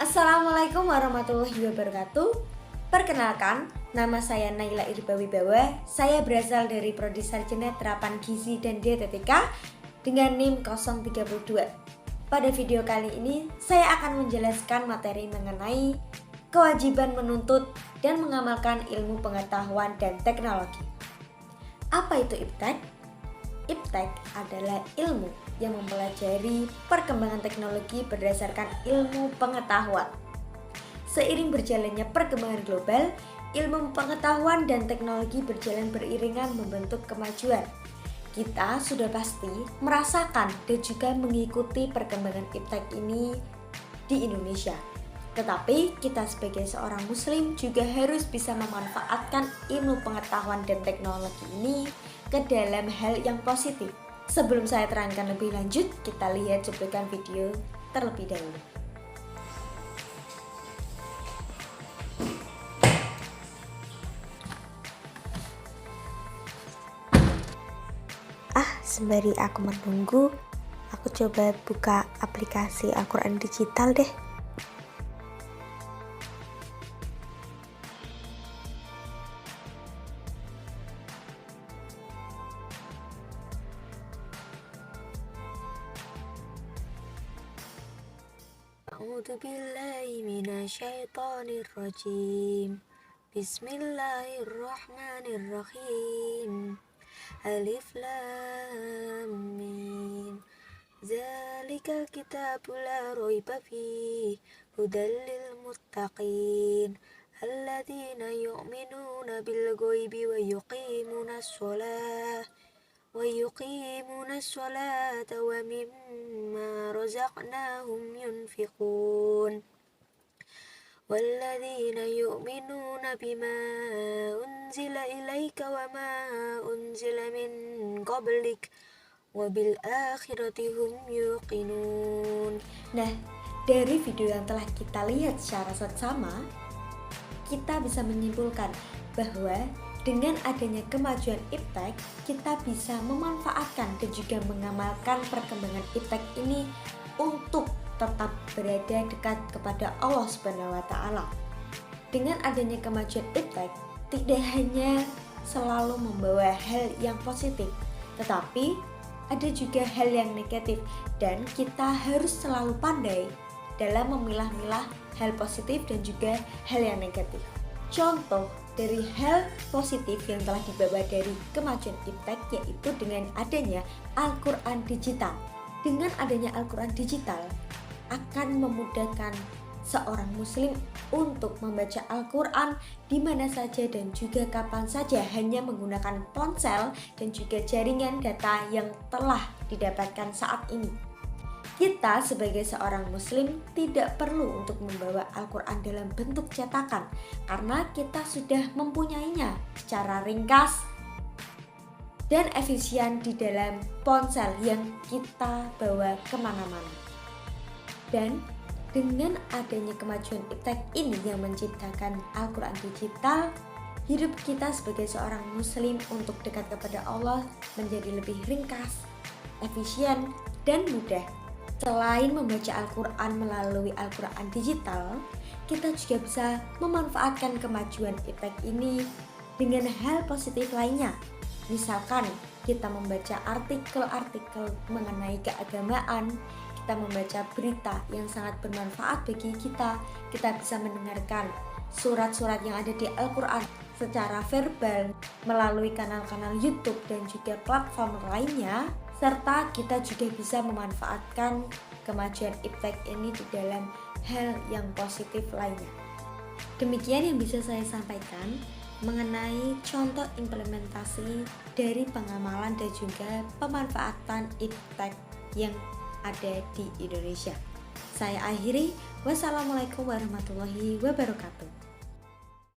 Assalamualaikum warahmatullahi wabarakatuh. Perkenalkan, nama saya Naila Irba Wibawa. Saya berasal dari Prodi Sarjana Terapan Gizi dan Dietetika dengan NIM 032. Pada video kali ini, saya akan menjelaskan materi mengenai kewajiban menuntut dan mengamalkan ilmu pengetahuan dan teknologi. Apa itu iptek? Iptek adalah ilmu yang mempelajari perkembangan teknologi berdasarkan ilmu pengetahuan. Seiring berjalannya perkembangan global, ilmu pengetahuan dan teknologi berjalan beriringan membentuk kemajuan. Kita sudah pasti merasakan dan juga mengikuti perkembangan iptek ini di Indonesia. Tetapi kita sebagai seorang muslim juga harus bisa memanfaatkan ilmu pengetahuan dan teknologi ini ke dalam hal yang positif. Sebelum saya terangkan lebih lanjut, kita lihat cuplikan video terlebih dahulu. Sembari aku menunggu, aku coba buka aplikasi Al-Quran digital deh. A'udzu billahi minasyaitonir rajim. Bismillahirrahmanirrahim. Alif lam mim. Zalikal kitabu la raiba fihi hudal lil muttaqin alladzina yu'minuna bil ghaibi wa yuqimunas sholata wa mimma razaqnahum yunfiqun. وَالَّذِينَ يُؤْمِنُونَ بِمَا أُنْزِلَ إِلَيْكَ وَمَا أُنْزِلَ مِنْ قَبْلِكَ وَبِالْآخِرَةِ هُمْ يُوقِنُونَ. Nah, dari video yang telah kita lihat secara seksama, kita bisa menyimpulkan bahwa dengan adanya kemajuan iptek, kita bisa memanfaatkan dan juga mengamalkan perkembangan iptek ini untuk tetap berada dekat kepada Allah Subhanahu wa Ta'ala. Dengan adanya kemajuan iptek, tidak hanya selalu membawa hal yang positif, tetapi ada juga hal yang negatif, dan kita harus selalu pandai dalam memilah-milah hal positif dan juga hal yang negatif. Contoh dari hal positif yang telah dibawa dari kemajuan iptek yaitu dengan adanya Al-Quran digital. Dengan adanya Al-Quran digital akan memudahkan seorang muslim untuk membaca Al-Quran di mana saja dan juga kapan saja hanya menggunakan ponsel dan juga jaringan data yang telah didapatkan saat ini. Kita sebagai seorang muslim tidak perlu untuk membawa Al-Quran dalam bentuk cetakan karena kita sudah mempunyainya secara ringkas dan efisien di dalam ponsel yang kita bawa kemana-mana. Dan dengan adanya kemajuan iptek ini yang menciptakan Al-Quran digital, hidup kita sebagai seorang muslim untuk dekat kepada Allah menjadi lebih ringkas, efisien, dan mudah. Selain membaca Al-Quran melalui Al-Quran digital, kita juga bisa memanfaatkan kemajuan iptek ini dengan hal positif lainnya. Misalkan kita membaca artikel-artikel mengenai keagamaan, kita membaca berita yang sangat bermanfaat bagi kita bisa mendengarkan surat-surat yang ada di Al-Quran secara verbal melalui kanal-kanal YouTube dan juga platform lainnya, serta kita juga bisa memanfaatkan kemajuan iptek ini di dalam hal yang positif lainnya. Demikian yang bisa saya sampaikan mengenai contoh implementasi dari pengamalan dan juga pemanfaatan iptek yang ada di Indonesia. Saya akhiri, wassalamualaikum warahmatullahi wabarakatuh.